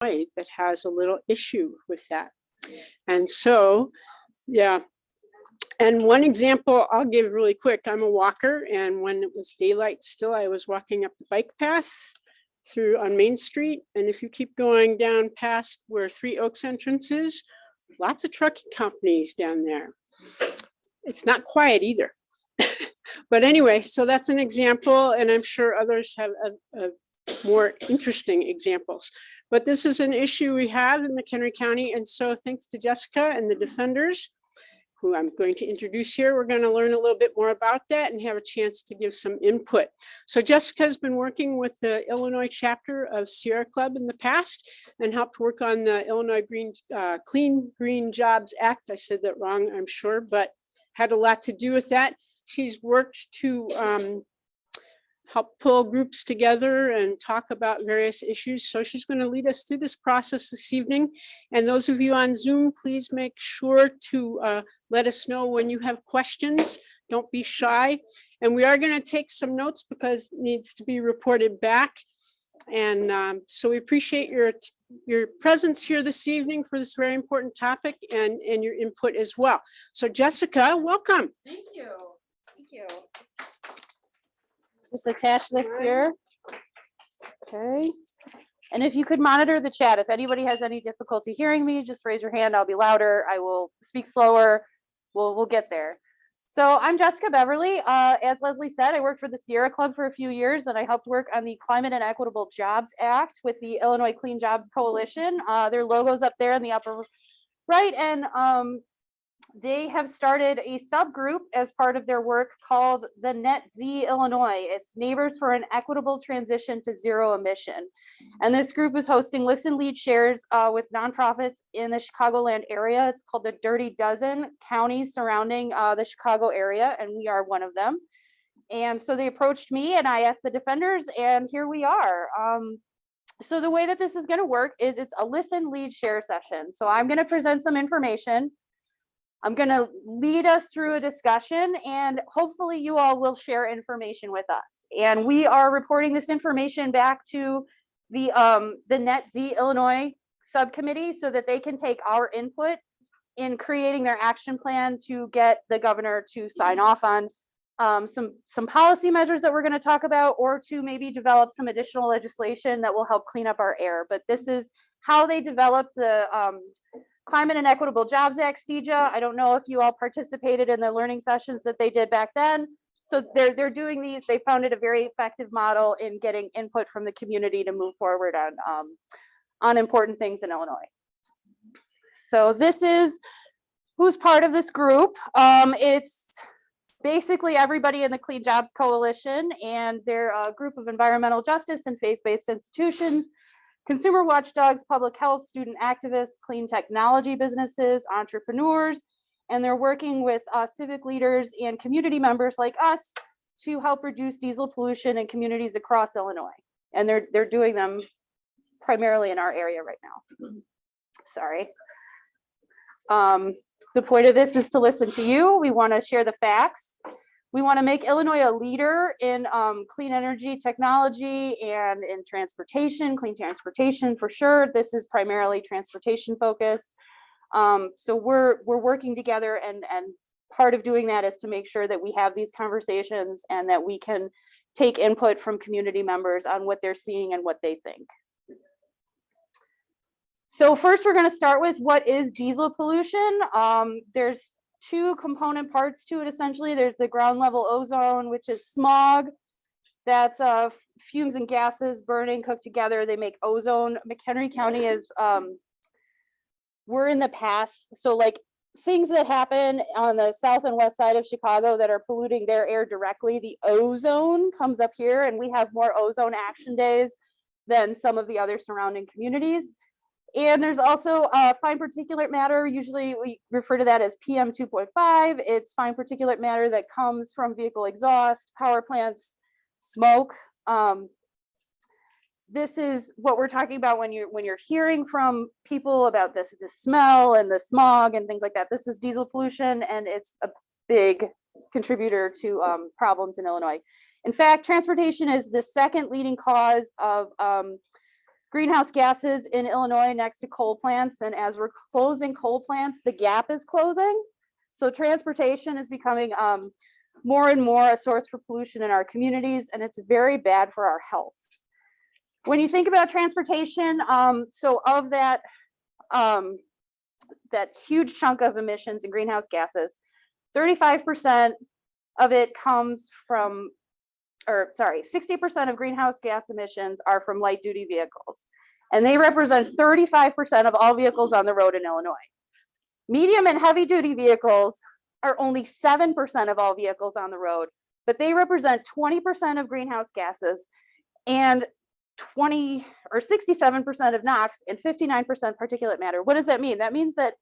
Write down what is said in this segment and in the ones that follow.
that has a little issue with that. And so, yeah. And one example I'll give really quick. I'm a walker, and when it was daylight still, I was walking up the bike path through on Main Street. And if you keep going down past where Three Oaks entrance is, lots of trucking companies down there. It's not quiet either. But anyway, so that's an example, and I'm sure others have more interesting examples. But this is an issue we have in McHenry County, and so thanks to Jessica and the defenders, who I'm going to introduce here, we're going to learn a little bit more about that and have a chance to give some input. So Jessica has been working with the Illinois chapter of Sierra Club in the past and helped work on the Illinois Clean Green Jobs Act. I said that wrong, I'm sure, but had a lot to do with that. She's worked to help pull groups together and talk about various issues. So she's going to lead us through this process this evening. And those of you on Zoom, please make sure to let us know when you have questions. Don't be shy. And we are going to take some notes because it needs to be reported back. And so we appreciate your presence here this evening for this very important topic and your input as well. So Jessica, welcome. Thank you. Thank you. Just attach this here. Okay. And if you could monitor the chat, if anybody has any difficulty hearing me, just raise your hand. I'll be louder. I will speak slower. We'll get there. So I'm Jessica Beverly. As Leslie said, I worked for the Sierra Club for a few years, and I helped work on the Climate and Equitable Jobs Act with the Illinois Clean Jobs Coalition. Their logo's up there in the upper right, and they have started a subgroup as part of their work called the Net Z Illinois. It's Neighbors for an Equitable Transition to Zero Emission. And this group is hosting listen, lead, shares with nonprofits in the Chicagoland area. It's called the Dirty Dozen counties surrounding the Chicago area, and we are one of them. And so they approached me and I asked the defenders, and here we are. So the way that this is going to work is it's a listen, lead, share session. So I'm going to present some information. I'm going to lead us through a discussion, and hopefully you all will share information with us. And we are reporting this information back to the Net Z Illinois subcommittee so that they can take our input in creating their action plan to get the governor to sign off on some policy measures that we're going to talk about, or to maybe develop some additional legislation that will help clean up our air. But this is how they develop the Climate and Equitable Jobs Act, CEJA. I don't know if you all participated in the learning sessions that they did back then. So they're doing these. They found it a very effective model in getting input from the community to move forward on important things in Illinois. So this is who's part of this group. It's basically everybody in the Clean Jobs Coalition, and they're a group of environmental justice and faith-based institutions, consumer watchdogs, public health, student activists, clean technology businesses, entrepreneurs, and they're working with civic leaders and community members like us to help reduce diesel pollution in communities across Illinois. And they're doing them primarily in our area right now. Sorry. The point of this is to listen to you. We want to share the facts. We want to make Illinois a leader in clean energy technology and in transportation, clean transportation for sure. This is primarily transportation focused. So we're working together, and part of doing that is to make sure that we have these conversations and that we can take input from community members on what they're seeing and what they think. So first, we're going to start with what is diesel pollution. There's two component parts to it, essentially. There's the ground level ozone, which is smog. That's fumes and gases burning, cooked together. They make ozone. McHenry County is, we're in the path. So like things that happen on the south and west side of Chicago that are polluting their air directly, the ozone comes up here, and we have more ozone action days than some of the other surrounding communities. And there's also fine particulate matter. Usually we refer to that as PM 2.5. It's fine particulate matter that comes from vehicle exhaust, power plants, smoke. This is what we're talking about when you're hearing from people about the smell and the smog and things like that. This is diesel pollution, and it's a big contributor to problems in Illinois. In fact, transportation is the second leading cause of greenhouse gases in Illinois next to coal plants. And as we're closing coal plants, the gap is closing. So transportation is becoming more and more a source for pollution in our communities, and it's very bad for our health. When you think about transportation, so of that, that huge chunk of emissions and greenhouse gases, 35% of it comes from, or sorry, 60% of greenhouse gas emissions are from light duty vehicles. And they represent 35% of all vehicles on the road in Illinois. Medium and heavy duty vehicles are only 7% of all vehicles on the road, but they represent 20% of greenhouse gases and 20 or 67% of NOx and 59% particulate matter. What does that mean? That means that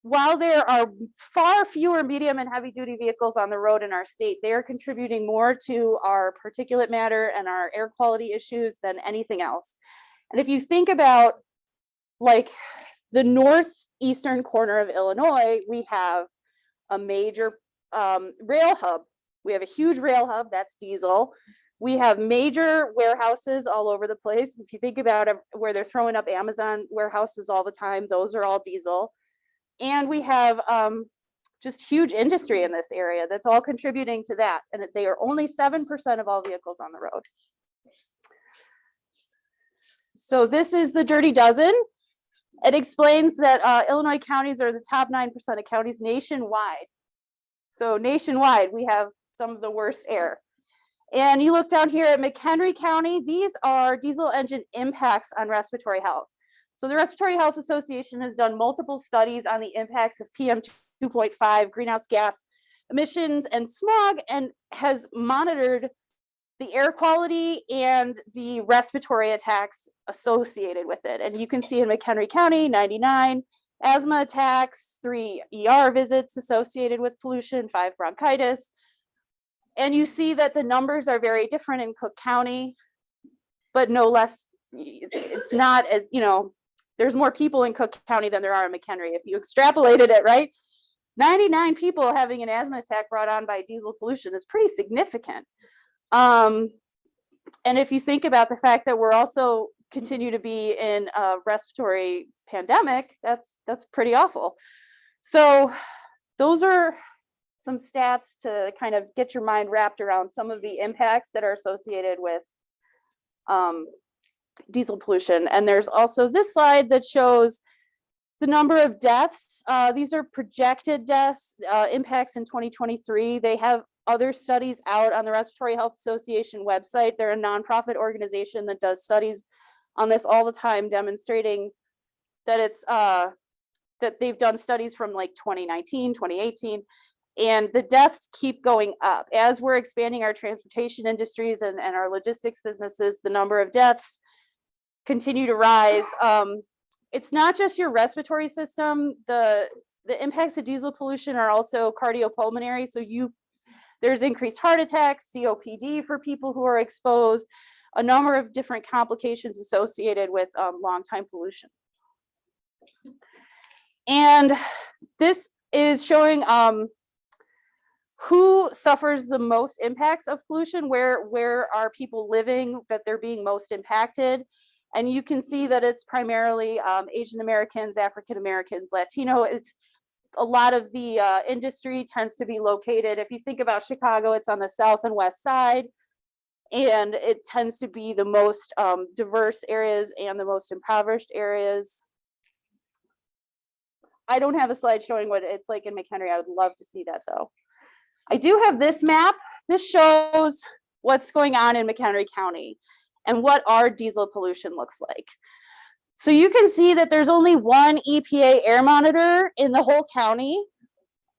while there are far fewer medium and heavy duty vehicles on the road in our state, they are contributing more to our particulate matter and our air quality issues than anything else. And if you think about like the northeastern corner of Illinois, we have a major rail hub. We have a huge rail hub, that's diesel. We have major warehouses all over the place. If you think about it, where they're throwing up Amazon warehouses all the time, those are all diesel. And we have just huge industry in this area that's all contributing to that. And they are only 7% of all vehicles on the road. So this is the Dirty Dozen. It explains that Illinois counties are the top 9% of counties nationwide. So nationwide, we have some of the worst air. And you look down here at McHenry County, these are diesel engine impacts on respiratory health. So the Respiratory Health Association has done multiple studies on the impacts of PM 2.5 greenhouse gas emissions and smog, and has monitored the air quality and the respiratory attacks associated with it. And you can see in McHenry County, 99 asthma attacks, 3 ER visits associated with pollution, 5 bronchitis. And you see that the numbers are very different in Cook County, but no less, it's not as, you know, there's more people in Cook County than there are in McHenry. If you extrapolated it, right? 99 people having an asthma attack brought on by diesel pollution is pretty significant. And if you think about the fact that we're also continue to be in a respiratory pandemic, that's pretty awful. So those are some stats to kind of get your mind wrapped around some of the impacts that are associated with diesel pollution. And there's also this slide that shows the number of deaths. These are projected deaths, impacts in 2023. They have other studies out on the Respiratory Health Association website. They're a nonprofit organization that does studies on this all the time, demonstrating that it's that they've done studies from like 2019, 2018, and the deaths keep going up. As we're expanding our transportation industries and our logistics businesses, the number of deaths continue to rise. It's not just your respiratory system. The impacts of diesel pollution are also cardiopulmonary. So there's increased heart attacks, COPD for people who are exposed, a number of different complications associated with long-time pollution. And this is showing who suffers the most impacts of pollution, where are people living that they're being most impacted. And you can see that it's primarily Asian Americans, African Americans, Latino. It's a lot of the industry tends to be located. If you think about Chicago, it's on the south and west side, and it tends to be the most diverse areas and the most impoverished areas. I don't have a slide showing what it's like in McHenry. I would love to see that though. I do have this map. This shows what's going on in McHenry County and what our diesel pollution looks like. So you can see that there's only one EPA air monitor in the whole county.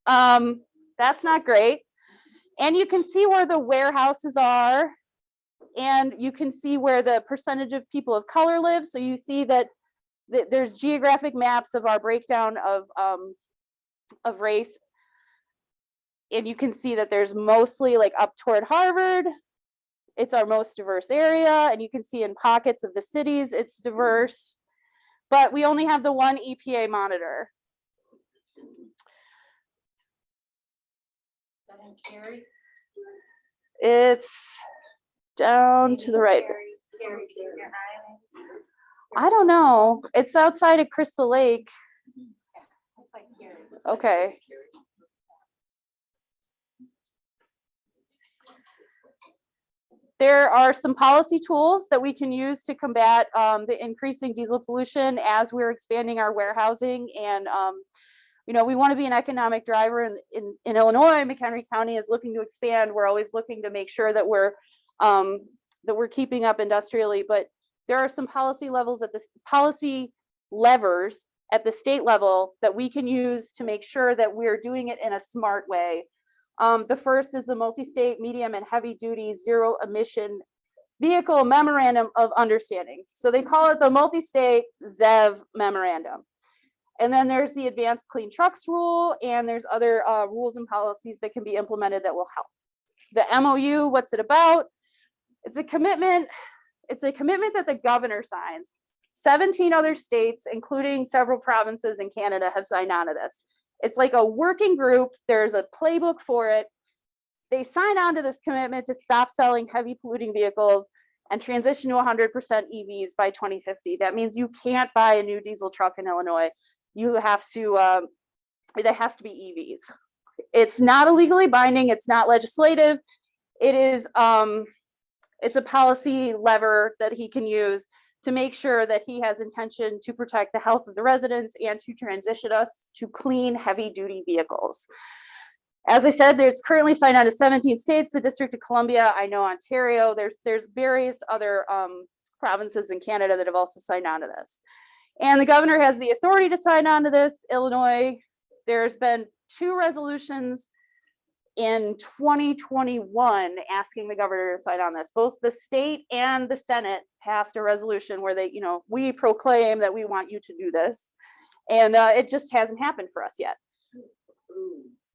That's not great. And you can see where the warehouses are, and you can see where the percentage of people of color live. So you see that there's geographic maps of our breakdown of race. And you can see that there's mostly like up toward Harvard, it's our most diverse area. And you can see in pockets of the cities, it's diverse, but we only have the one EPA monitor. It's down to the right. I don't know. It's outside of Crystal Lake. Okay. There are some policy tools that we can use to combat the increasing diesel pollution as we're expanding our warehousing. And, you know, we want to be an economic driver in Illinois. McHenry County is looking to expand. We're always looking to make sure that we're keeping up industrially, but there are some policy levels at this policy levers at the state level that we can use to make sure that we're doing it in a smart way. The first is the multi-state medium and heavy duty zero emission vehicle memorandum of understanding. So they call it the multi-state ZEV memorandum. And then there's the advanced clean trucks rule, and there's other rules and policies that can be implemented that will help. The MOU, what's it about? It's a commitment. It's a commitment that the governor signs. 17 other states, including several provinces in Canada, have signed on to this. It's like a working group. There's a playbook for it. They sign on to this commitment to stop selling heavy polluting vehicles and transition to 100% EVs by 2050. That means you can't buy a new diesel truck in Illinois. You have to, that has to be EVs. It's not illegally binding. It's not legislative. It is, it's a policy lever that he can use to make sure that he has intention to protect the health of the residents and to transition us to clean heavy duty vehicles. As I said, there's currently signed on to 17 states, the District of Columbia, I know Ontario, there's various other provinces in Canada that have also signed on to this. And the governor has the authority to sign on to this. Illinois, there's been 2 resolutions in 2021 asking the governor to sign on this. Both the state and the Senate passed a resolution where they, you know, we proclaim that we want you to do this. And it just hasn't happened for us yet.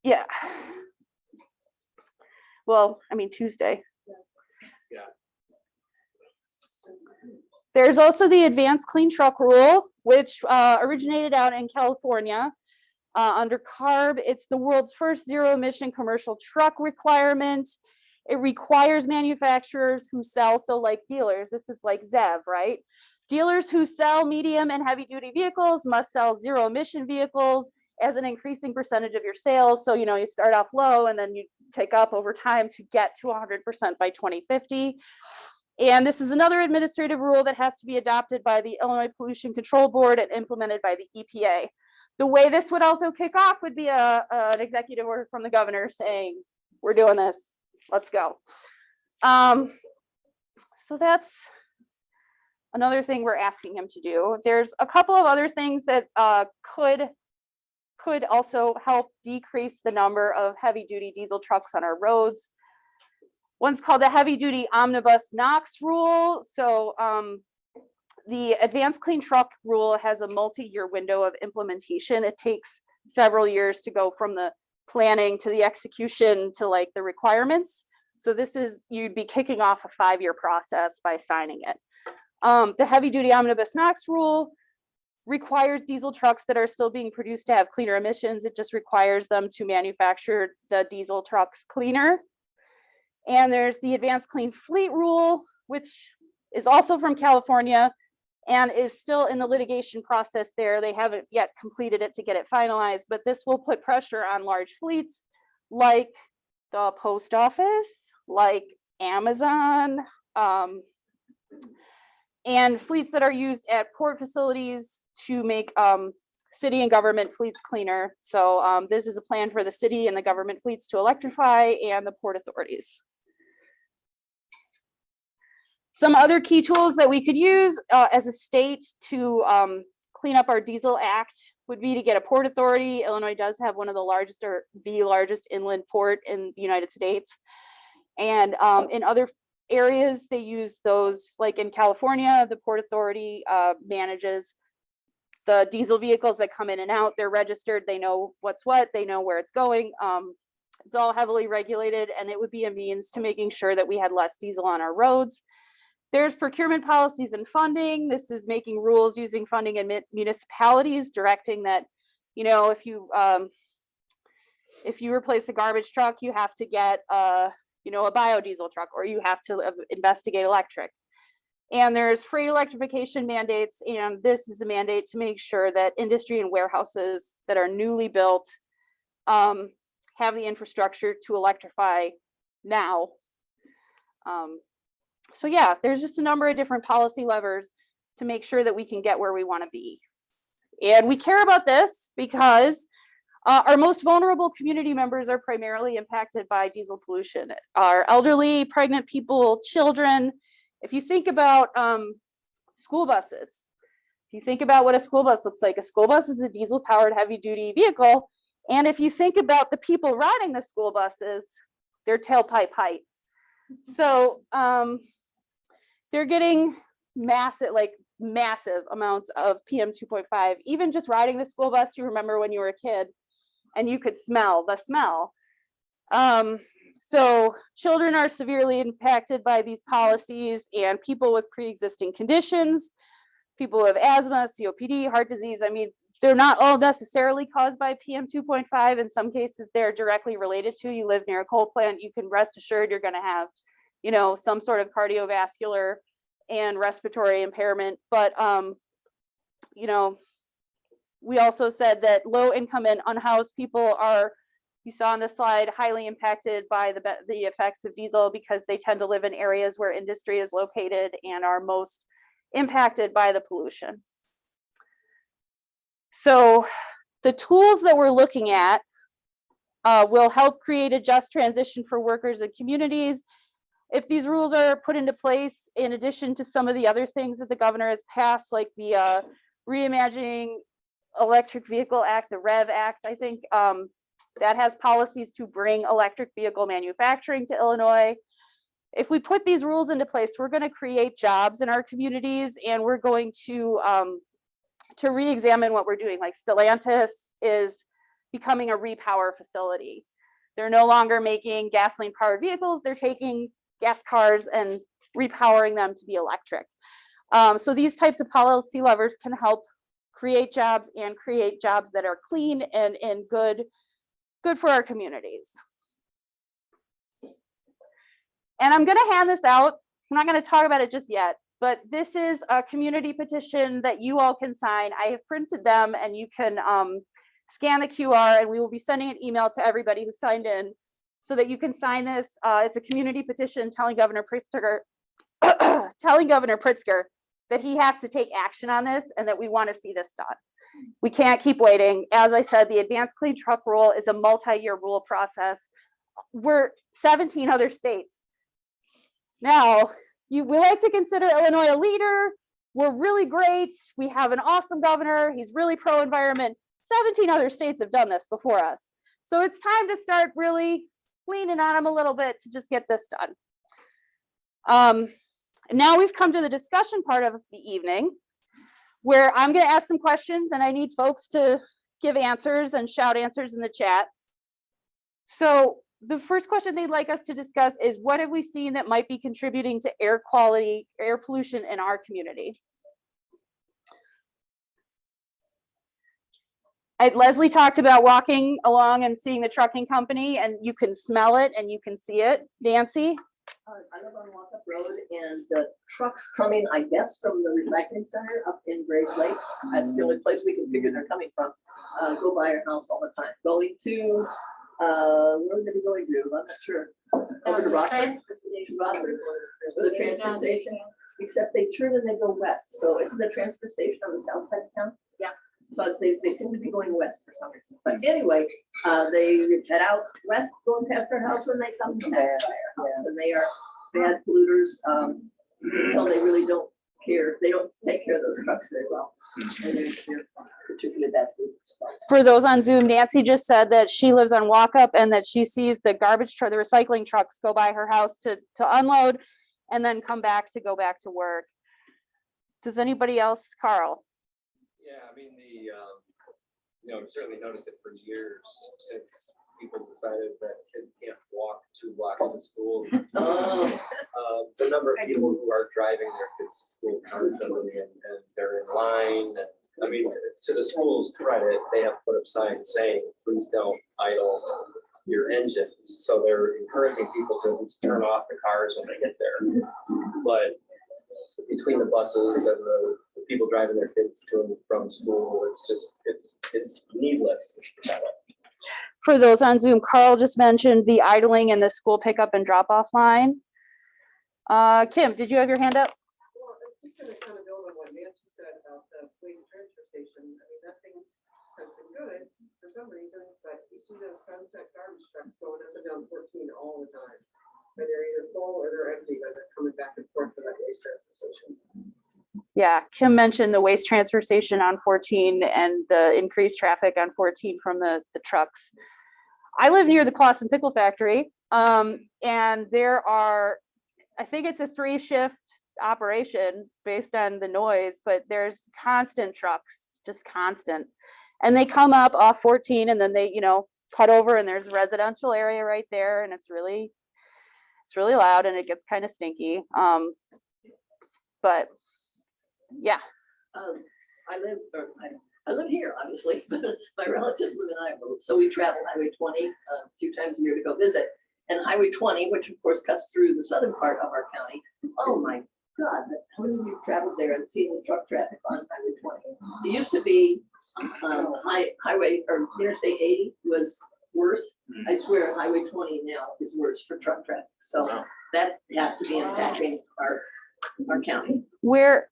Yeah. Well, I mean, Tuesday. Yeah. There's also the advanced clean truck rule, which originated out in California. Under CARB, it's the world's first zero emission commercial truck requirement. It requires manufacturers who sell, so like dealers, this is like ZEV, right? Dealers who sell medium and heavy duty vehicles must sell zero emission vehicles as an increasing percentage of your sales. So, you know, you start off low and then you take up over time to get to 100% by 2050. And this is another administrative rule that has to be adopted by the Illinois Pollution Control Board and implemented by the EPA. The way this would also kick off would be an executive order from the governor saying, we're doing this, let's go. So that's another thing we're asking him to do. There's a couple of other things that could also help decrease the number of heavy duty diesel trucks on our roads. One's called the heavy duty omnibus NOx rule. So the advanced clean truck rule has a multi-year window of implementation. It takes several years to go from the planning to the execution to like the requirements. So this is, you'd be kicking off a 5-year process by signing it. The heavy duty omnibus NOx rule requires diesel trucks that are still being produced to have cleaner emissions. It just requires them to manufacture the diesel trucks cleaner. And there's the advanced clean fleet rule, which is also from California and is still in the litigation process there. They haven't yet completed it to get it finalized, but this will put pressure on large fleets like the post office, like Amazon, and fleets that are used at port facilities to make city and government fleets cleaner. So this is a plan for the city and the government fleets to electrify and the port authorities. Some other key tools that we could use as a state to clean up our diesel act would be to get a port authority. Illinois does have one of the largest or the largest inland port in the United States. And in other areas, they use those, like in California, the port authority manages the diesel vehicles that come in and out. They're registered, they know what's what, they know where it's going. It's all heavily regulated, and it would be a means to making sure that we had less diesel on our roads. There's procurement policies and funding. This is making rules using funding in municipalities, directing that, you know, if you replace a garbage truck, you have to get you know, a biodiesel truck, or you have to investigate electric. And there's freight electrification mandates, and this is a mandate to make sure that industry and warehouses that are newly built have the infrastructure to electrify now. So yeah, there's just a number of different policy levers to make sure that we can get where we want to be. And we care about this because our most vulnerable community members are primarily impacted by diesel pollution. Our elderly, pregnant people, children. If you think about school buses, if you think about what a school bus looks like, a school bus is a diesel powered heavy duty vehicle. And if you think about the people riding the school buses, they're tailpipe height. So they're getting massive amounts of PM 2.5, even just riding the school bus. You remember when you were a kid and you could smell the smell. So children are severely impacted by these policies, and people with pre-existing conditions, people who have asthma, COPD, heart disease. I mean, they're not all necessarily caused by PM 2.5. In some cases, they're directly related to. You live near a coal plant, you can rest assured you're going to have, you know, some sort of cardiovascular and respiratory impairment. But, you know, we also said that low income and unhoused people are, you saw on the slide, highly impacted by the effects of diesel because they tend to live in areas where industry is located and are most impacted by the pollution. So the tools that we're looking at will help create a just transition for workers and communities. If these rules are put into place, in addition to some of the other things that the governor has passed, like the Reimagining Electric Vehicle Act, the REV Act, I think that has policies to bring electric vehicle manufacturing to Illinois. If we put these rules into place, we're going to create jobs in our communities, and we're going to re-examine what we're doing. Like Stellantis is becoming a repower facility. They're no longer making gasoline powered vehicles. They're taking gas cars and repowering them to be electric. So these types of policy levers can help create jobs and create jobs that are clean and good for our communities. And I'm going to hand this out. I'm not going to talk about it just yet, but this is a community petition that you all can sign. I have printed them, and you can scan the QR, and we will be sending an email to everybody who signed in so that you can sign this. It's a community petition telling Governor Pritzker, that he has to take action on this and that we want to see this done. We can't keep waiting. As I said, the Advanced Clean Truck Rule is a multi-year rule process. We're 17 other states. Now, we like to consider Illinois a leader. We're really great. We have an awesome governor. He's really pro-environment. 17 other states have done this before us. So it's time to start really leaning on him a little bit to just get this done. Now we've come to the discussion part of the evening, where I'm going to ask some questions, and I need folks to give answers and shout answers in the chat. So the first question they'd like us to discuss is, what have we seen that might be contributing to air quality, air pollution in our community? Leslie talked about walking along and seeing the trucking company, and you can smell it and you can see it. Nancy? I live on Walkup Road, and the trucks coming, I guess, from the recycling center up in Graves Lake. That's the only place we can figure they're coming from. Go by our house all the time. Going to, where are they going to? I'm not sure. Over to Rockford? Rockford, or the transfer station. Except they turn and they go west. So isn't the transfer station on the south side of town? Yeah. So they seem to be going west for some reason. But anyway, they head out west, going past our house, and they come back by our house. And they are bad polluters until they really don't care. They don't take care of those trucks very well. And they're particularly bad polluters. So. For those on Zoom, Nancy just said that she lives on Walkup and that she sees the garbage truck, the recycling trucks go by her house to unload and then come back to go back to work. Does anybody else? Carl? Yeah, I mean, I've certainly noticed it for years since people decided that kids can't walk 2 blocks to school. The number of people who are driving their kids to school constantly and they're in line. And, I mean, to the school's credit, they have put up signs saying, please don't idle your engines. So they're encouraging people to at least turn off the cars when they get there. But between the buses and the people driving their kids to and from school, it's just, it's needless. For those on Zoom, Carl just mentioned the idling and the school pickup and drop off line. Kim, did you have your hand up? Well, I'm just gonna kind of build on what Nancy said about the police transfer station. I mean, that thing has been good for some reasons, but you see those sunset garbage trucks going up and down 14 all the time. But they're either full or they're empty, but they're coming back and forth to that waste transfer station. Yeah, Kim mentioned the waste transfer station on 14 and the increased traffic on 14 from the trucks. I live near the Clausen Pickle Factory, and there are, I think it's a 3-shift operation based on the noise, but there's constant trucks, just constant. And they come up off 14 and then they, cut over, and there's a residential area right there, and it's really loud and it gets kind of stinky. But yeah. I live here, obviously, but my relatives live in Iowa, so we travel Highway 20 a few times a year to go visit. And Highway 20, which of course cuts through the southern part of our county. Oh my God, how many of you traveled there and seen the truck traffic on Highway 20? It used to be highway or Interstate 80 was worse. I swear Highway 20 now is worse for truck traffic. So that has to be impacting our county. Where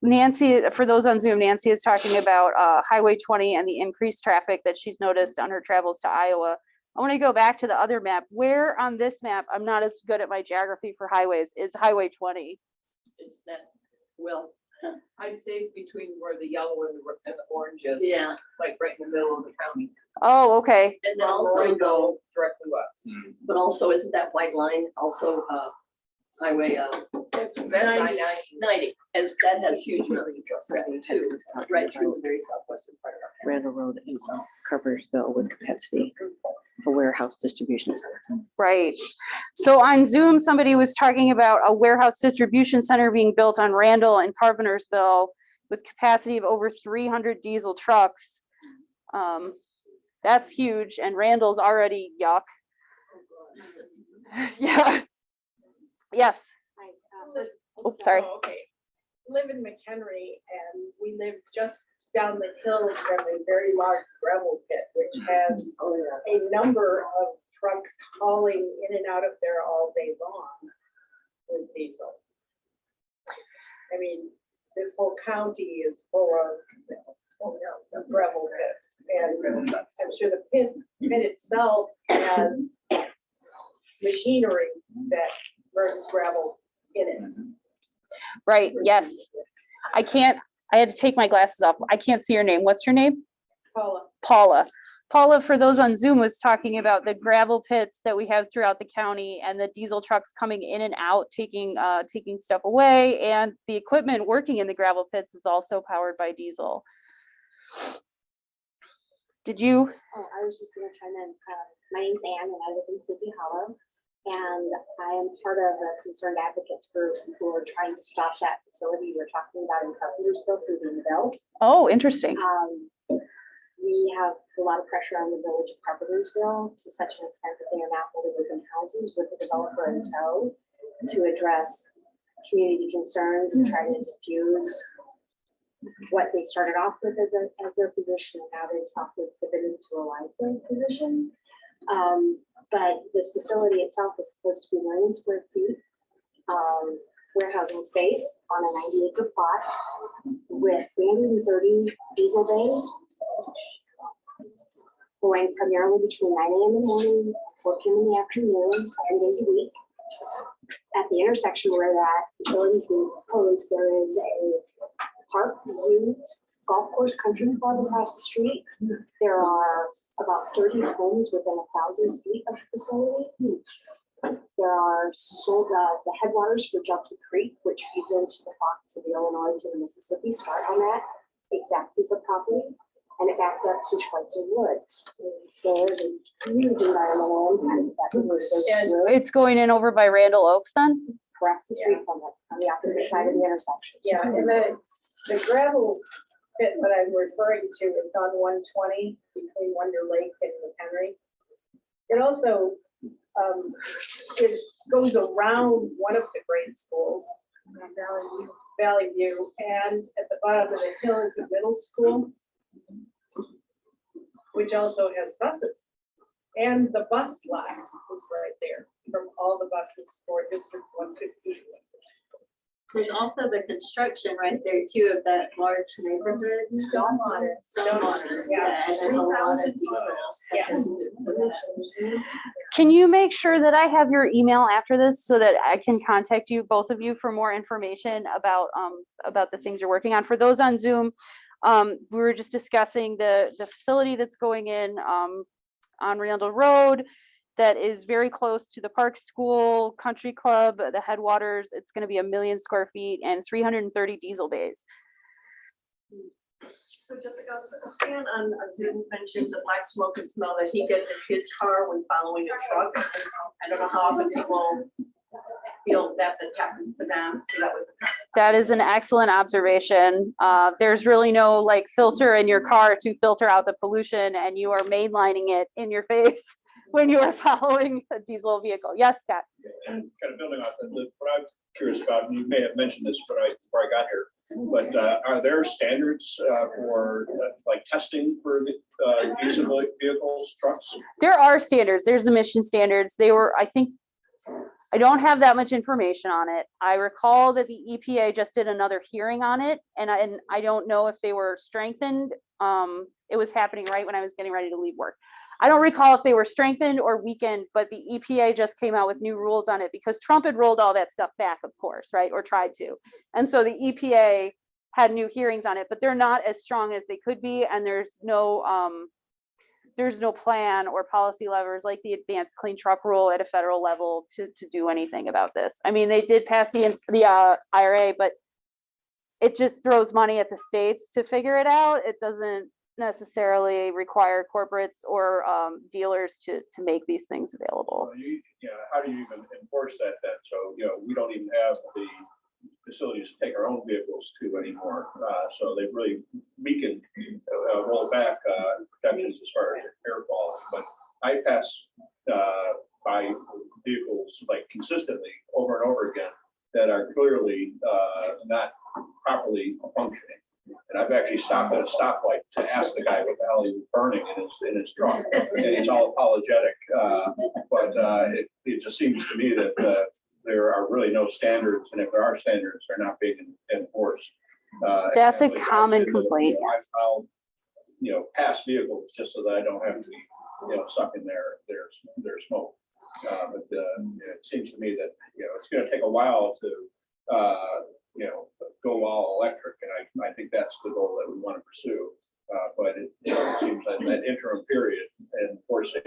Nancy, for those on Zoom, Nancy is talking about Highway 20 and the increased traffic that she's noticed on her travels to Iowa. I want to go back to the other map. Where on this map, I'm not as good at my geography for highways, is Highway 20? It's that, well, I'd say it's between where the yellow and the orange is. yeah. Like right in the middle of the county. Oh, okay. And then also go directly west. but also isn't that white line also Highway 90, and that has huge amounts of truck traffic too, right through the very southwestern part of our county. Randall Road in Cartersville with capacity for warehouse distribution center. Right. So on Zoom, somebody was talking about a warehouse distribution center being built on Randall and Carpentersville with capacity of over 300 diesel trucks. That's huge, and Randall's already yuck. Yeah. Yes. Oh, sorry. Oh, okay. Live in McHenry, and we live just down the hill from a very large gravel pit, which has a number of trucks hauling in and out of there all day long with diesel. I mean, this whole county is full of gravel pits, and I'm sure the pit itself has machinery that burns gravel in it. Right. Yes. I had to take my glasses off. I can't see your name. What's your name? Paula. Paula, for those on Zoom, was talking about the gravel pits that we have throughout the county and the diesel trucks coming in and out, taking stuff away, and the equipment working in the gravel pits is also powered by diesel. Did you? Oh, I was just going to chime in. My name's Anne, and I live in Sleepy Hollow, and I am part of the Concerned Advocates group who are trying to stop that facility we're talking about in Carpentersville through the bill. Oh, interesting. We have a lot of pressure on the village of Carpentersville to such an extent that they are now holding open houses with the developer in tow to address community concerns and try to diffuse what they started off with as their position, and now they've softly pivoted to a lifeline position. But this facility itself is supposed to be 1 million square feet warehousing space on a 90-acre plot with 330 diesel bays going primarily between 9 a.m. in the morning, 4 p.m. in the afternoon, 7 days a week. At the intersection where that facility is being proposed, there is a park, zoo, golf course, country club across the street. There are about 30 homes within 1,000 feet of the facility. There are the headwaters for Junkie Creek, which feeds into the Fox of the Illinois to the Mississippi, start on that exact piece of property, and it backs up to Schweitzer Woods. So there's a huge environmental impact that goes through It's going in over by Randall Oaks then? across the street from it, on the opposite side of the intersection. Yeah, and the gravel pit that I'm referring to is on 120 between Wonder Lake and McHenry. It also goes around one of the grade schools Valley View, and at the bottom of the hill is a middle school, which also has buses. And the bus lot is right there from all the buses for District 115. There's also the construction right there too of that large neighborhood. Stonewater. Yeah. And then a lot of Yes. Can you make sure that I have your email after this so that I can contact you, both of you, for more information about the things you're working on? For those on Zoom, we were just discussing the facility that's going in on Randall Road that is very close to the Park School, Country Club, the headwaters. It's going to be 1 million square feet and 330 diesel bays. So Jessica, Stan on Zoom mentioned the black smoke and smell that he gets in his car when following a truck. I don't know how often people feel that happens to them, so that was. That is an excellent observation. There's really no like filter in your car to filter out the pollution, and you are mainlining it in your face when you are following a diesel vehicle. Yes, Scott. And kind of building off that, what I'm curious about, and you may have mentioned this, but before I got here, but are there standards for like testing for the diesel vehicles, trucks? There are standards. There's emission standards. They were, I think, I don't have that much information on it. I recall that the EPA just did another hearing on it, and I don't know if they were strengthened. It was happening right when I was getting ready to leave work. I don't recall if they were strengthened or weakened, but the EPA just came out with new rules on it because Trump had rolled all that stuff back, of course, right? Or tried to. And so the EPA had new hearings on it, but they're not as strong as they could be. And there's no plan or policy levers like the advanced clean truck rule at a federal level to do anything about this. I mean, they did pass the IRA, but it just throws money at the states to figure it out. It doesn't necessarily require corporates or dealers to make these things available. Well, how do you even enforce that then? So, we don't even have the facilities to take our own vehicles to anymore. So they've really weakened, rolled back protections as far as air quality. But I pass by vehicles like consistently over and over again that are clearly not properly functioning. And I've actually stopped at a stoplight to ask the guy what the hell he was burning in his truck. And he's all apologetic. But it just seems to me that there are really no standards. And if there are standards, they're not being enforced. That's a common complaint. I'll pass vehicles just so that I don't have to be, sucking their smoke. But it seems to me that, it's going to take a while to, go all electric. And I think that's the goal that we want to pursue. But it seems that in that interim period, enforcing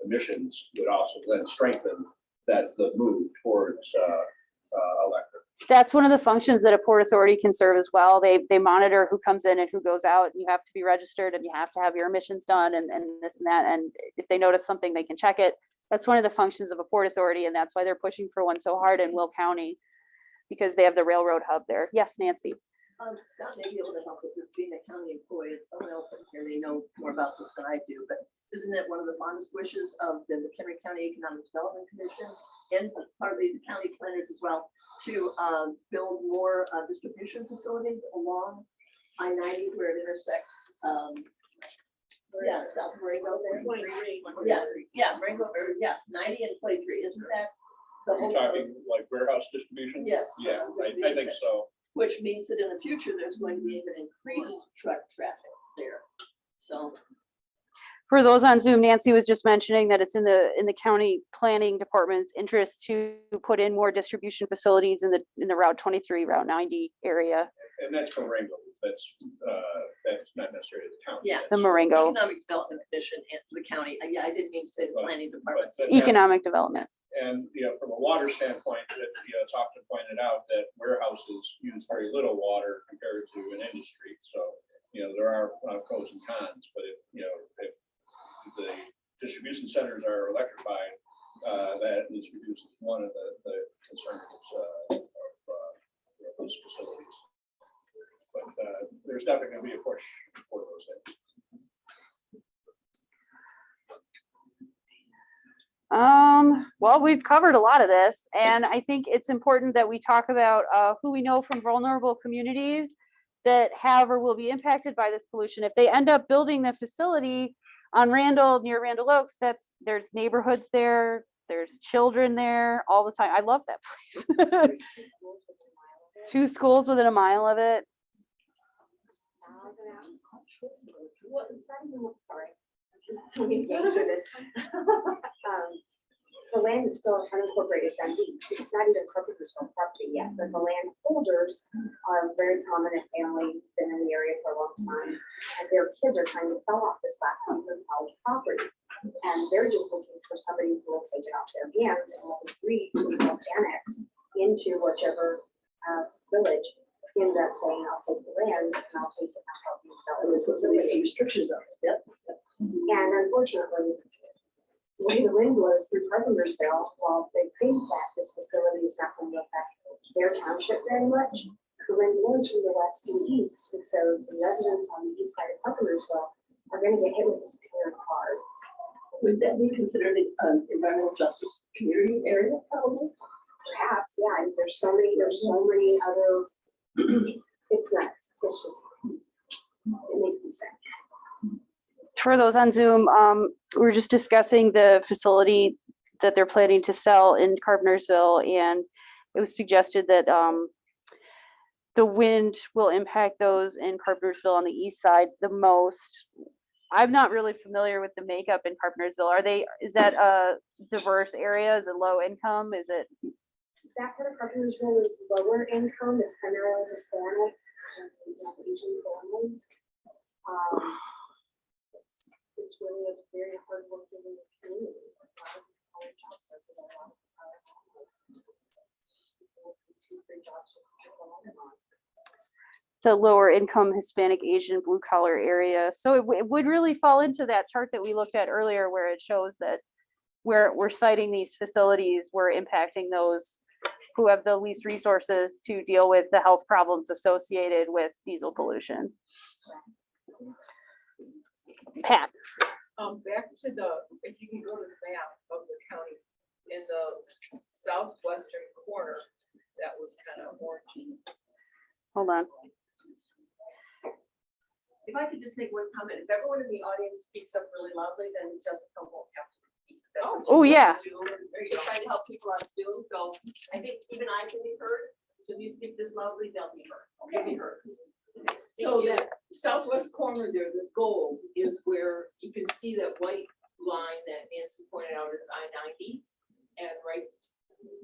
emissions would also then strengthen the move towards electric. That's one of the functions that a port authority can serve as well. They monitor who comes in and who goes out, and you have to be registered and you have to have your emissions done and this and that. And if they notice something, they can check it. That's one of the functions of a port authority, and that's why they're pushing for one so hard in Will County, because they have the railroad hub there. Yes, Nancy. Scott may be able to help with this, being a county employee. Someone else in here may know more about this than I do, but isn't it one of the fondest wishes of the McHenry County Economic Development Commission and partly the county planners as well to build more distribution facilities along I-90 where it intersects? South Marengo there. 23. Marengo, 90 and 23. Isn't that the You're whole? talking like warehouse distribution? Yes. Yeah, I think so. Which means that in the future, there's going to be even increased truck traffic there. So. For those on Zoom, Nancy was just mentioning that it's in the county planning department's interest to put in more distribution facilities in the Route 23, Route 90 area. And that's for Rainbow. That's not necessarily the county. Yeah. The Marengo Economic Development Commission and the county. I didn't mean to say the planning department. economic development. And, from a water standpoint, it's often pointed out that warehouses use very little water compared to an industry. So, there are pros and cons, but if the distribution centers are electrified, that at least reduces one of the concerns of those facilities. But there's definitely going to be a push for those things. Well, we've covered a lot of this, and I think it's important that we talk about who we know from vulnerable communities that have or will be impacted by this pollution. If they end up building the facility on Randall, near Randall Oaks, there's neighborhoods there, there's children there all the time. I love that place. 2 schools within a mile of it. Well, it's not even, sorry. Let me answer this. The land is still unincorporated Dundee. It's not even Carpentersville property yet, but the land holders are a very prominent family, been in the area for a long time. And their kids are trying to sell off this last piece of held property. And they're just looking for somebody who will take it off their hands and will agree to annex into whichever village ends up saying, I'll take the land and I'll take the And this was some restrictions on it, yep. and unfortunately, when the wind blows through Carpentersville, while they think that this facility is not going to affect their township very much, the wind blows from the west to the east. And so the residents on the east side of Carpentersville are going to get hit with this very hard. Would that be considered an environmental justice community area, probably? Perhaps, yeah, and there's so many other, it's nuts. It's just, it makes me sick. For those on Zoom, we were just discussing the facility that they're planning to sell in Carpentersville, and it was suggested that the wind will impact those in Carpentersville on the east side the most. I'm not really familiar with the makeup in Carpentersville. Is that a diverse area? Is it low income? Is it? That part of Carpentersville is lower income. It's primarily Hispanic and Asian families. It's really a very hard working community. A lot of college jobs are for a lot of families. People work 2-3 jobs just to keep their lives on. It's a lower income Hispanic, Asian, blue collar area. So it would really fall into that chart that we looked at earlier, where it shows that where we're citing these facilities, we're impacting those who have the least resources to deal with the health problems associated with diesel pollution. Pat. Back to if you can go to the map of the county, in the southwestern corner, that was kind of orangey. Hold on. If I could just make one comment, if everyone in the audience speaks up really loudly, then Jessica won't have to. Oh, yeah. You're trying to help people on Zoom, so I think even I can be heard. So if you speak this loudly, they'll be heard. Okay, be heard. So that southwest corner there, this gold, is where you can see that white line that Nancy pointed out is I-90. And right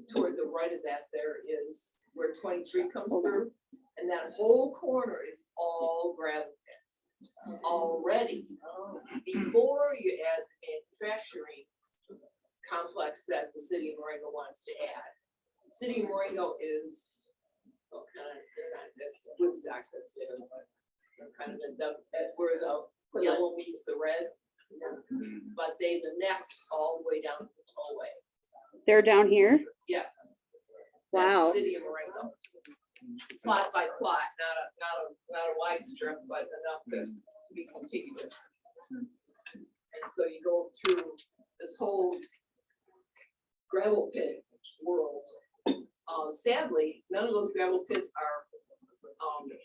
toward the right of that, there is where 23 comes through. And that whole corner is all gravel pits already. Before you add the manufacturing complex that the city of Marengo wants to add. The city of Marengo is it's Woodstock that's there, but kind of where the yellow meets the red. But they've annexed all the way down to the tollway. They're down here? Yes. Wow. That's City of Marengo. Plot by plot, not a wide strip, but enough to be contiguous. And so you go through this whole gravel pit world. Sadly, none of those gravel pits are,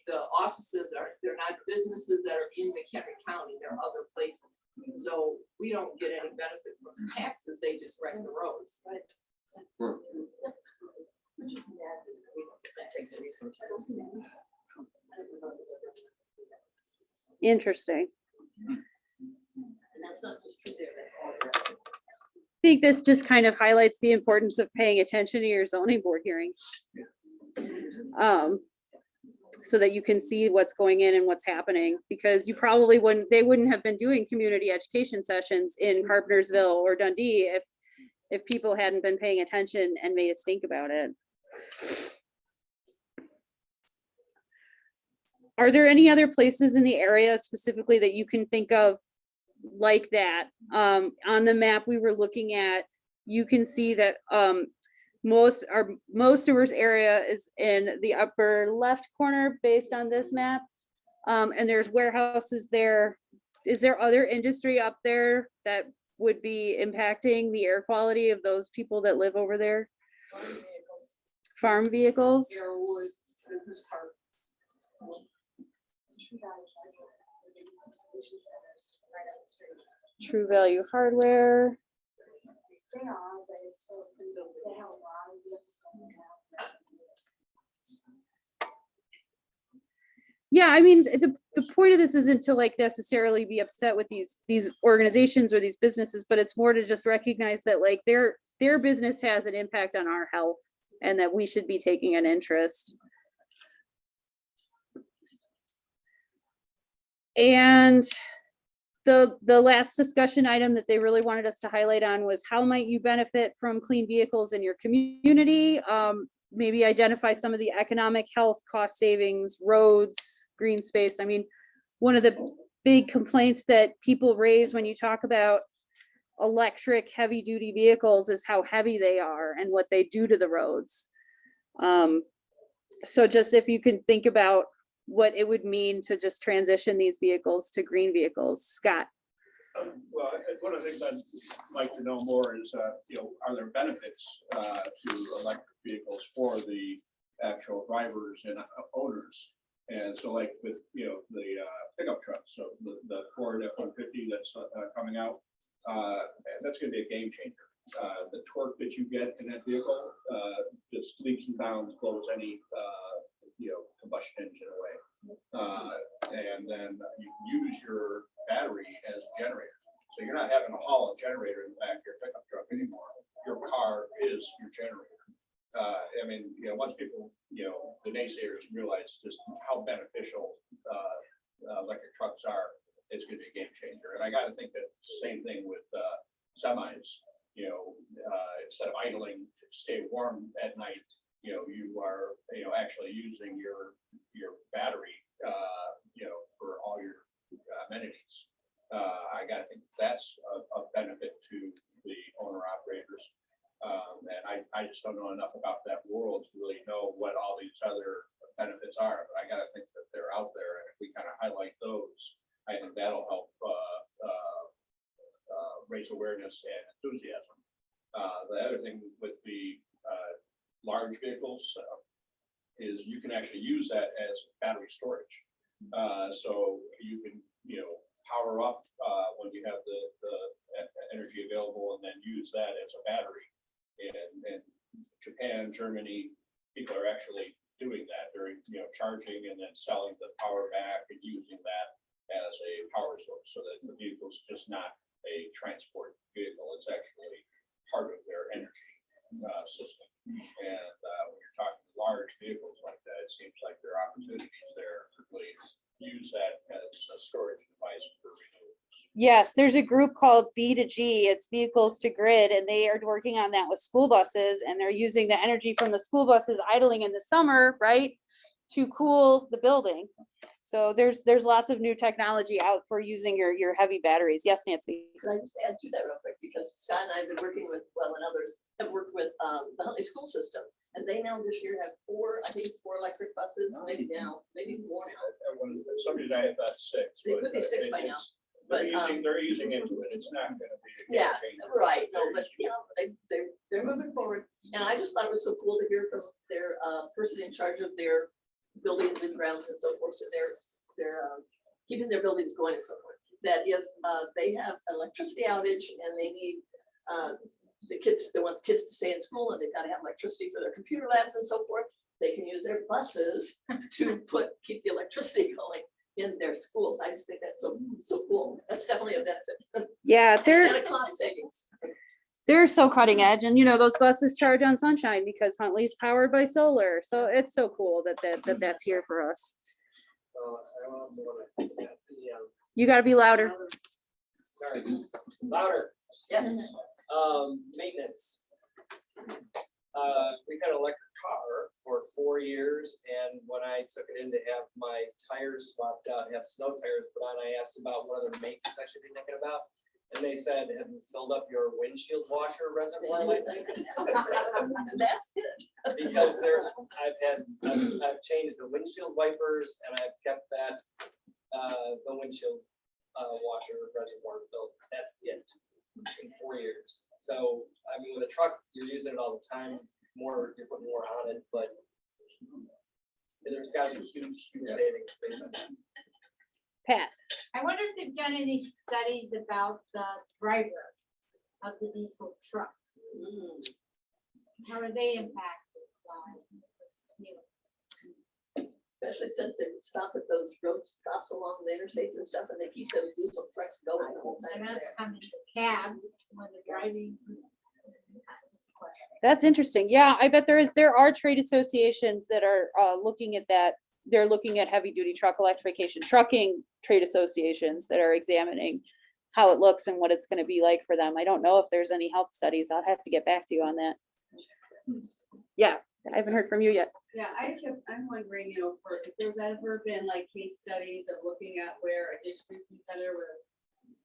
the offices they're not businesses that are in McHenry County, they're other places. So we don't get any benefit from the taxes, they just wreck the roads. Interesting. And that's not just true there, that's also. I think this just kind of highlights the importance of paying attention to your zoning board hearings. So that you can see what's going in and what's happening, because you probably they wouldn't have been doing community education sessions in Carpentersville or Dundee if people hadn't been paying attention and made us think about it. Are there any other places in the area specifically that you can think of like that? On the map we were looking at, you can see that most of our area is in the upper left corner based on this map. And there's warehouses there. Is there other industry up there that would be impacting the air quality of those people that live over there? Farm vehicles, Farm vehicles? Arrowwood Business Park. True Value Hardware. They are, but it's still, they have a lot of vehicles coming out. Yeah, I mean, the point of this isn't to like necessarily be upset with these organizations or these businesses, but it's more to just recognize that like their business has an impact on our health and that we should be taking an interest. And the last discussion item that they really wanted us to highlight on was how might you benefit from clean vehicles in your community? Maybe identify some of the economic, health, cost savings, roads, green space. I mean, one of the big complaints that people raise when you talk about electric heavy duty vehicles is how heavy they are and what they do to the roads. So just if you can think about what it would mean to just transition these vehicles to green vehicles. Scott. Well, one of the things I'd like to know more is, are there benefits to electric vehicles for the actual drivers and owners? And so like with, the pickup trucks, so the Ford F-150 that's coming out, that's gonna be a game changer. The torque that you get in that vehicle just leaps and bounds, blows any, combustion engine away. And then you use your battery as a generator. So you're not having to haul a generator in the back of your pickup truck anymore. Your car is your generator. Once people, the naysayers realize just how beneficial electric trucks are, it's going to be a game changer. And I got to think that same thing with semis. Instead of idling to stay warm at night, you are actually using your battery for all your amenities. I got to think that's a benefit to the owner operators. And I just don't know enough about that world to really know what all these other benefits are, but I got to think that they're out there. And if we kind of highlight those, I think that'll help raise awareness and enthusiasm. The other thing with the large vehicles is you can actually use that as battery storage. So you can, power up when you have the energy available and then use that as a battery. And Japan, Germany, people are actually doing that. They're, charging and then selling the power back and using that as a power source so that the vehicle's just not a transport vehicle. It's actually part of their energy system. And when you're talking large vehicles like that, it seems like there are opportunities there to really use that as a storage device for renewables. Yes, there's a group called B2G, it's Vehicles to Grid, and they are working on that with school buses, and they're using the energy from the school buses idling in the summer, right, to cool the building. So there's lots of new technology out for using your heavy batteries. Yes, Nancy. Could I just add to that real quick? Because Scott and I have been working with, and others have worked with the Huntley school system. And they now this year have four electric buses, maybe more now. Some days I have about 6. They could be 6 by now. But they're using into it. It's not going to be. Yeah, right. No, but they're moving forward. And I just thought it was so cool to hear from their person in charge of their buildings and grounds and so forth. So they're keeping their buildings going and so forth. That if they have electricity outage and they need they want the kids to stay in school and they've got to have electricity for their computer labs and so forth, they can use their buses to keep the electricity going in their schools. I just think that's so cool. That's definitely a benefit. Yeah, And a cost savings. they're so cutting edge, and those buses charge on sunshine because Huntley's powered by solar. So it's so cool that's here for us. I also want to, You got to be louder. sorry, louder. Yes. Maintenance. We've had an electric car for 4 years, and when I took it in to have my tires swapped out, have snow tires put on, I asked about what other maintenance I should be thinking about. And they said, have you filled up your windshield washer reservoir lately? That's good. Because I've changed the windshield wipers and I've kept the windshield washer reservoir filled. That's it. in 4 years. So, I mean, with a truck, you're using it all the time, you're putting more on it, but there's gotta be huge savings based on that. Pat, I wonder if they've done any studies about the driver of the diesel trucks. How are they impacted by this new? Especially since they would stop at those road stops along the interstates and stuff, and they keep those diesel trucks going the whole time. And that's coming to cab when they're driving. that's interesting. Yeah, I bet there are trade associations that are looking at that. They're looking at heavy duty truck electrification, trucking trade associations that are examining how it looks and what it's going to be like for them. I don't know if there's any health studies. I'll have to get back to you on that. Yeah, I haven't heard from you yet. Yeah, I'm wondering, if there's ever been like case studies of looking at where a distribution center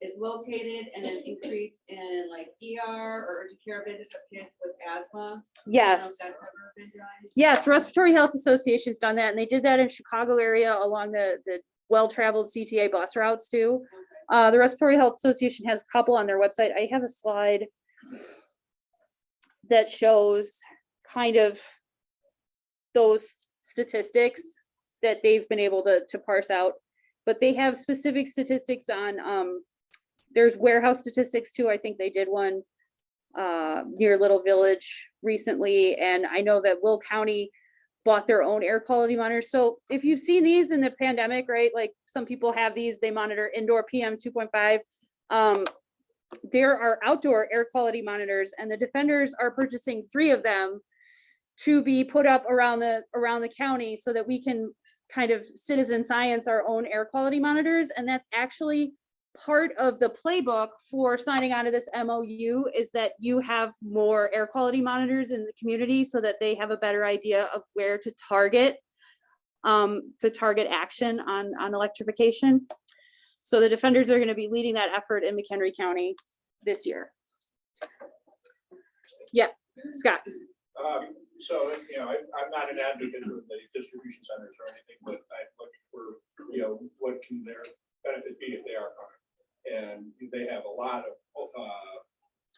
is located and an increase in like ER or urgent care visits of kids with asthma. Yes. That's ever been done. Yes, Respiratory Health Association's done that, and they did that in Chicago area along the well-traveled CTA bus routes too. The Respiratory Health Association has a couple on their website. I have a slide that shows kind of those statistics that they've been able to parse out, but they have specific statistics on, there's warehouse statistics too. I think they did one near Little Village recently, and I know that Will County bought their own air quality monitors. So if you've seen these in the pandemic, right, like some people have these, they monitor indoor PM 2.5. There are outdoor air quality monitors, and the defenders are purchasing 3 of them to be put up around the county so that we can kind of citizen science our own air quality monitors. And that's actually part of the playbook for signing on to this MOU, is that you have more air quality monitors in the community so that they have a better idea of where to target action on electrification. So the defenders are going to be leading that effort in McHenry County this year. Yeah, Scott. So, I'm not an advocate for the distribution centers or anything, but I look for, what can their benefit be if they are coming? And they have a lot of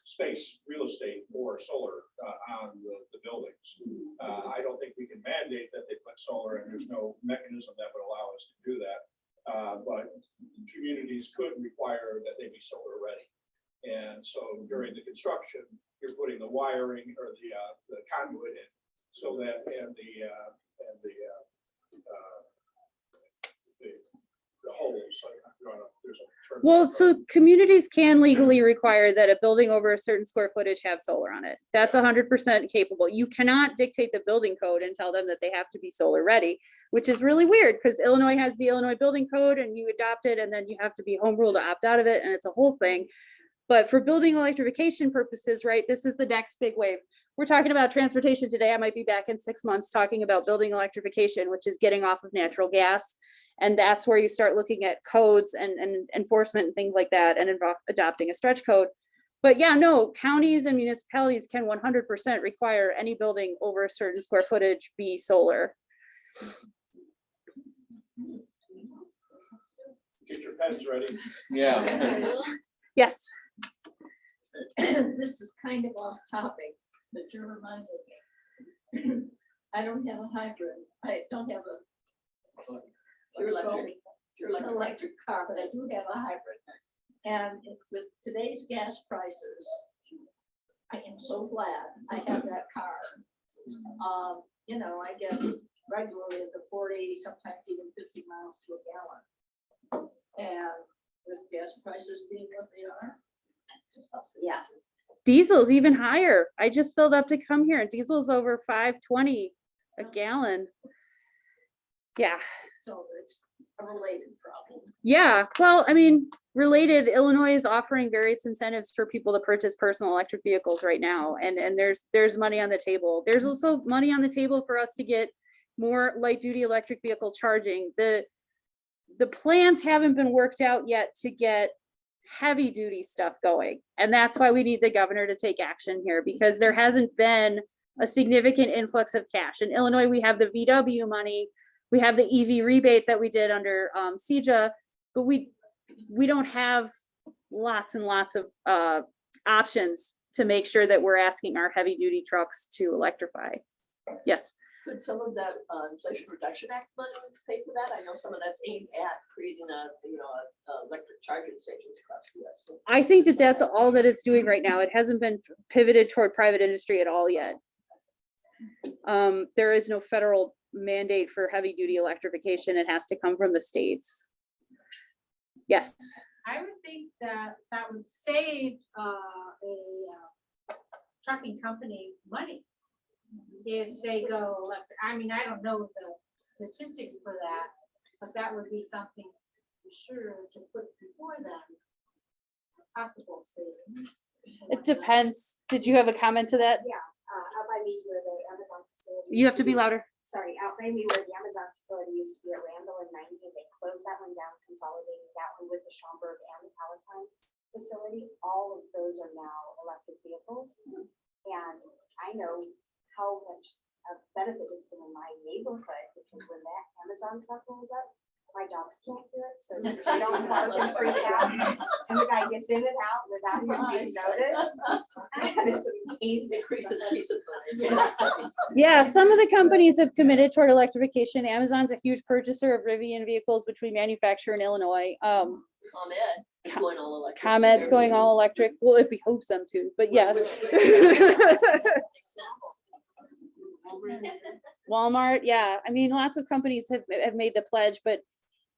space, real estate for solar on the buildings. I don't think we can mandate that they put solar, and there's no mechanism that would allow us to do that. But communities could require that they be solar ready. And so during the construction, you're putting the wiring or the conduit in, so that the holes. There's a term. Well, so communities can legally require that a building over a certain square footage have solar on it. That's 100% capable. You cannot dictate the building code and tell them that they have to be solar ready, which is really weird because Illinois has the Illinois building code and you adopt it and then you have to be home rule to opt out of it, and it's a whole thing. But for building electrification purposes, right, this is the next big wave. We're talking about transportation today. I might be back in 6 months talking about building electrification, which is getting off of natural gas. And that's where you start looking at codes and enforcement and things like that, and adopting a stretch code. But yeah, no, counties and municipalities can 100% require any building over a certain square footage be solar. Get your pens ready. Yeah. Yes. This is kind of off topic, but you're reminding me. I don't have a hybrid. I don't have a pure electric car, but I do have a hybrid. And with today's gas prices, I am so glad I have that car. I get regularly the 40, sometimes even 50 miles to a gallon. And with gas prices being what they are, yeah. Diesel's even higher. I just filled up to come here and diesel's over $5.20 a gallon. Yeah. So it's a related problem. Yeah. Well, I mean, related, Illinois is offering various incentives for people to purchase personal electric vehicles right now. And there's money on the table. There's also money on the table for us to get more light duty electric vehicle charging. The plans haven't been worked out yet to get heavy duty stuff going. And that's why we need the governor to take action here, because there hasn't been a significant influx of cash. In Illinois, we have the VW money, we have the EV rebate that we did under CEJA, but we don't have lots and lots of options to make sure that we're asking our heavy duty trucks to electrify. Yes. Could some of that Inflation Reduction Act money pay for that? I know some of that's aimed at creating electric charging stations across the US. So I think that that's all that it's doing right now. It hasn't been pivoted toward private industry at all yet. There is no federal mandate for heavy duty electrification. It has to come from the states. Yes. I would think that that would save a trucking company money if they go electric. I mean, I don't know the statistics for that, but that would be something for sure to put before them. Possible savings. It depends. Did you have a comment to that? Yeah, out by me where the Amazon facility. You have to be louder. Sorry, out by me where the Amazon facility used to be at Randall in 90, they closed that one down, consolidating that one with the Schaumburg and the Palatine facility. All of those are now electric vehicles. And I know how much of benefit it's been in my neighborhood, because when that Amazon truck rolls up, my dogs can't hear it, so they don't bark and freak out. And the guy gets in and out without even being noticed. And it's amazing. increases peace of mind. Yeah, some of the companies have committed toward electrification. Amazon's a huge purchaser of Rivian vehicles, which we manufacture in Illinois. ComEd is going all electric. ComEd's going all electric. Well, if we hope them to, but yes. Makes sense. Walmart, yeah. I mean, lots of companies have made the pledge, but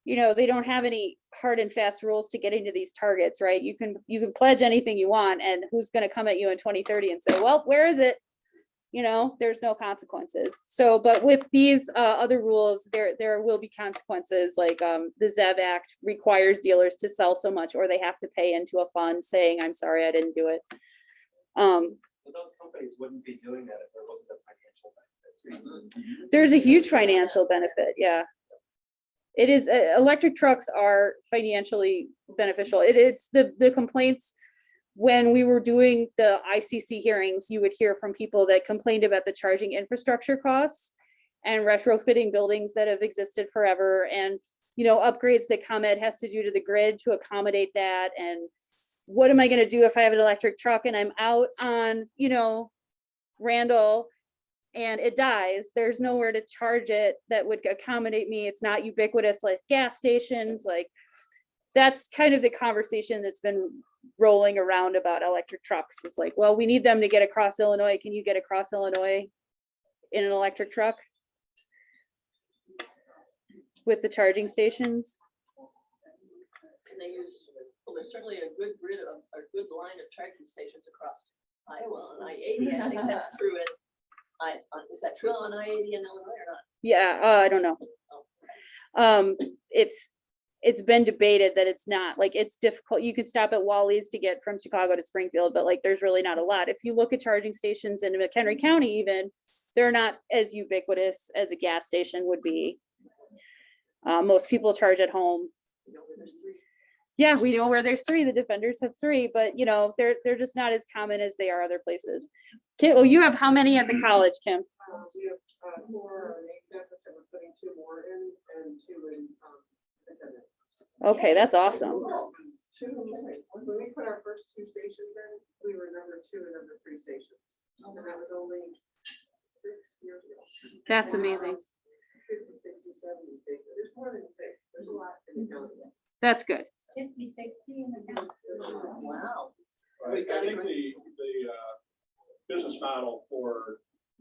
you know, they don't have any hard and fast rules to getting to these targets, right? You can pledge anything you want, and who's going to come at you in 2030 and say, well, where is it? You know, there's no consequences. So, but with these other rules, there will be consequences. Like the ZEV Act requires dealers to sell so much, or they have to pay into a fund saying, I'm sorry, I didn't do it. But those companies wouldn't be doing that if there wasn't a financial benefit. There's a huge financial benefit. Yeah. It is, electric trucks are financially beneficial. It's the complaints when we were doing the ICC hearings, you would hear from people that complained about the charging infrastructure costs and retrofitting buildings that have existed forever, and, you know, upgrades that ComEd has to do to the grid to accommodate that. And what am I going to do if I have an electric truck and I'm out on, you know, Randall and it dies? There's nowhere to charge it that would accommodate me. It's not ubiquitous like gas stations. Like, that's kind of the conversation that's been rolling around about electric trucks. It's like, well, we need them to get across Illinois. Can you get across Illinois in an electric truck with the charging stations? And they use, well, there's certainly a good grid of, a good line of charging stations across Iowa on I-80. I think that's true in, is that true on I-80 in Illinois or not? Yeah, I don't know. It's been debated that it's not, like, it's difficult. You can stop at Wally's to get from Chicago to Springfield, but like there's really not a lot. If you look at charging stations in McHenry County, even, they're not as ubiquitous as a gas station would be. Most people charge at home. Yeah, we know where there's 3. The Defenders have 3, but you know, they're just not as common as they are other places. Kim, well, you have how many at the college, Kim? We have 4 on campus, and we're putting 2 more in and 2 in Independent. Okay, that's awesome. 2, when we put our first 2 stations in, we were number 2 and number 3 stations. And that was only 6 years ago. That's And now amazing. it's 50, 60, 70 stations. There's more than 6. There's a lot in the county. That's good. 50, 60 in the county. Wow. I think the business model for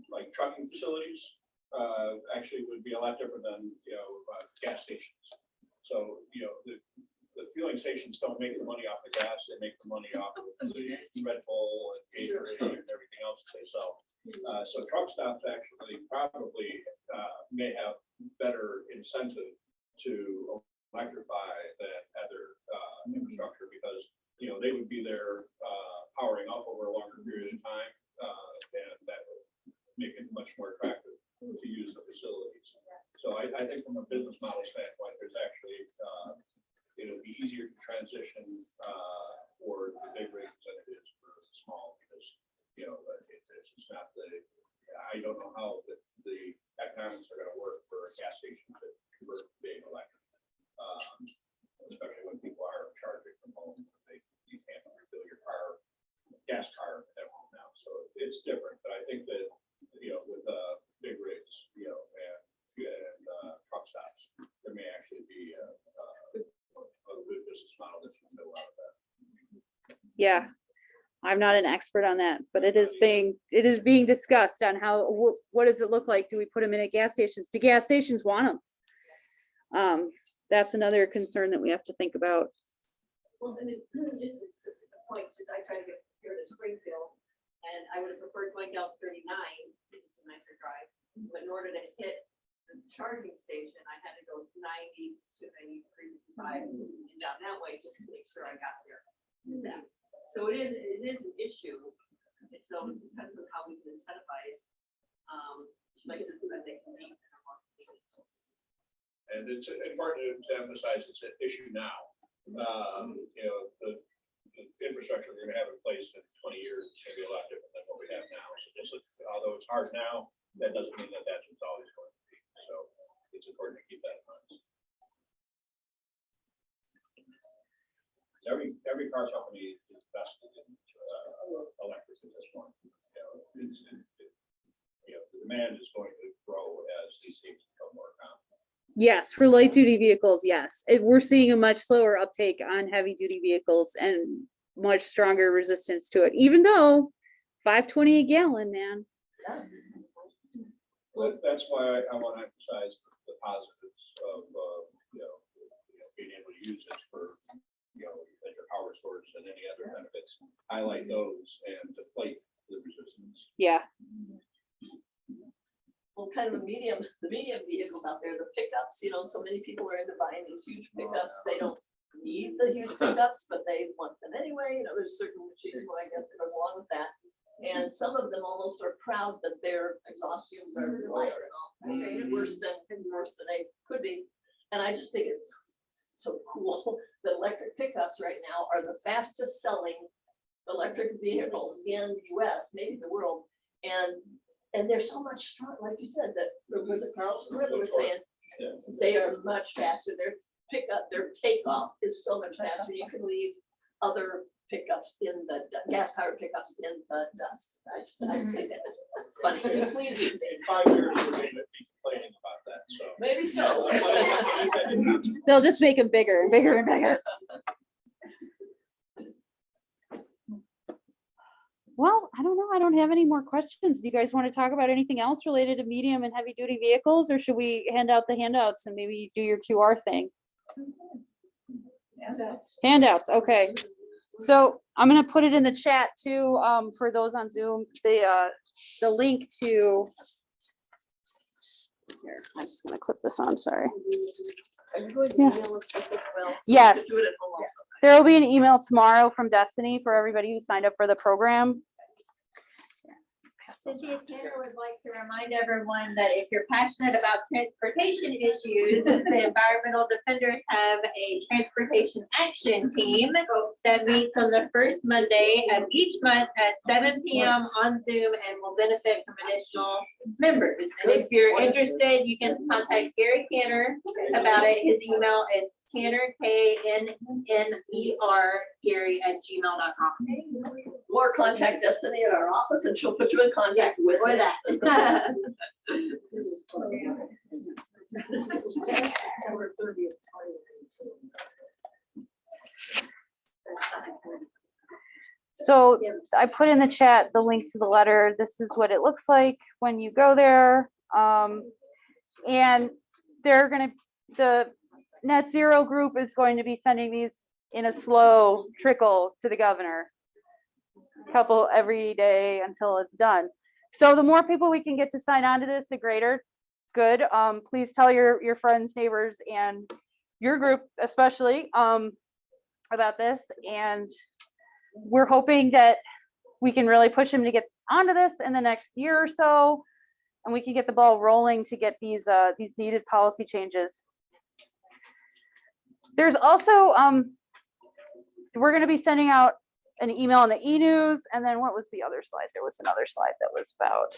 like trucking facilities actually would be a lot different than, you know, gas stations. So, you know, the fueling stations don't make the money off the gas, they make the money off of the Red Bull and Gatorade and everything else they sell. So truck stops actually probably may have better incentive to electrify than other infrastructure, because, you know, they would be there powering up over a longer period of time, and that would make it much more attractive to use the facilities. So I think from a business model standpoint, there's actually, it'll be easier to transition for the big rigs than it is for the small, because, you know, it's just not I don't know how the economics are gonna work for a gas station to convert to being electric. Especially when people are charging from home, you can't refill your car it's different, but I think that, with big rigs, and truck stops, there may actually be a good business model that you can build out of that. Yeah, I'm not an expert on that, but it is being discussed on how, what does it look like? Do we put them in at gas stations? Do gas stations want them? That's another concern that we have to think about. Well, and it just is a point, just I try to get here to Springfield, and I would have preferred going down 39, because it's a nicer drive, but in order to hit the charging station, I had to go 90 to 95 and down that way, just to make sure I got there. Yeah. So it is an issue. So it depends on how we can incentivize places that they can meet. And it's important to emphasize it's an issue now. The infrastructure we're gonna have in place in 20 years is gonna be a lot different than what we have now. So although it's hard now, that doesn't mean that that's what's always going to be. So it's important to keep that in mind. Every car company is invested in electric at this point. The demand is going to grow as these things become more common. Yes, for light duty vehicles, yes. We're seeing a much slower uptake on heavy duty vehicles and much stronger resistance to it, even though $5.20 a gallon, man. Well, that's why I want to emphasize the positives of being able to use this for like your power source and any other benefits. Highlight those and deflate the resistance. Yeah. Well, kind of the medium vehicles out there, the pickups, so many people are into buying these huge pickups. They don't need the huge pickups, but they want them anyway. There's certain machismo, I guess, that goes along with that. And some of them almost are proud that their exhaust fumes are lighter and all, worse than they could be. And I just think it's so cool that electric pickups right now are the fastest selling electric vehicles in the US, maybe the world. And they're so much stronger, like you said, that was it Carlson was saying, they are much faster. Their takeoff is so much faster. You can leave other pickups in the gas powered pickups in the dust. I just think it's funny. It pleases me. 5 years we're going to be complaining about that. So Maybe so. They'll just make them bigger and bigger and bigger. Well, I don't know. I don't have any more questions. Do you guys want to talk about anything else related to medium and heavy duty vehicles, or should we hand out the handouts and maybe do your QR thing? Handouts. Okay. So I'm going to put it in the chat too, for those on Zoom, the link to, here, I'm just going to click this on, sorry. Yeah. Yes. There will be an email tomorrow from Destiny for everybody who signed up for the program. Cynthia Tanner would like to remind everyone that if you're passionate about transportation issues, the environmental defenders have a transportation action team that meets on the first Monday of each month at 7 p.m. on Zoom and will benefit from additional members. And if you're interested, you can contact Gary Tanner about it. His email is Tanner, KNNER, Gary@gmail.com. Or contact Destiny at our office and she'll put you in contact with Or that. So I put in the chat the link to the letter. This is what it looks like when you go there. And the Net Zero group is going to be sending these in a slow trickle to the governor. Couple every day until it's done. So the more people we can get to sign on to this, the greater good. Please tell your friends, neighbors, and your group especially about this. And we're hoping that we can really push them to get onto this in the next year or so, and we can get the ball rolling to get these needed policy changes. There's also we're going to be sending out an email on the e-news, and then what was the other slide? There was another slide that was about,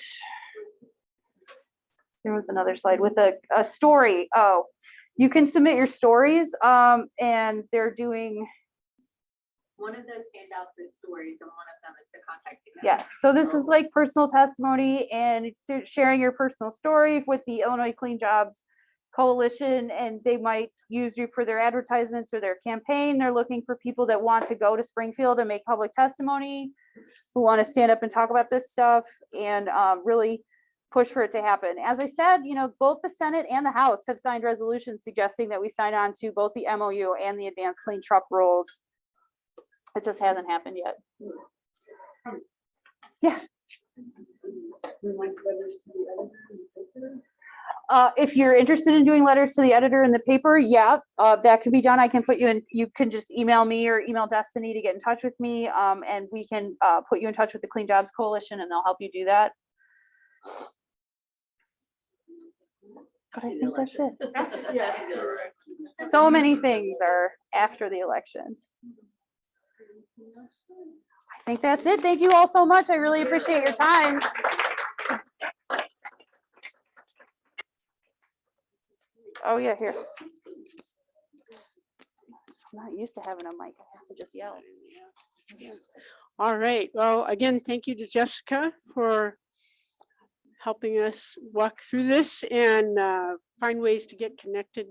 there was another slide with a story. Oh, you can submit your stories, and they're doing One of those handouts is stories and one of them is to contact you. Yes, so this is like personal testimony and it's sharing your personal story with the Illinois Clean Jobs Coalition, and they might use you for their advertisements or their campaign. They're looking for people that want to go to Springfield and make public testimony, who want to stand up and talk about this stuff and really push for it to happen. As I said, you know, both the Senate and the House have signed resolutions suggesting that we sign on to both the MOU and the Advanced Clean Truck Rules. It just hasn't happened yet. Yeah. If you're interested in doing letters to the editor in the paper, yeah, that can be done. I can put you in, you can just email me or email Destiny to get in touch with me, and we can put you in touch with the Clean Jobs Coalition and they'll help you do that. But I think that's it. So many things are after the election. I think that's it. Thank you all so much. I really appreciate your time. Oh yeah, here. I'm not used to having a mic. I have to just yell. All right. Well, again, thank you to Jessica for helping us walk through this and find ways to get connected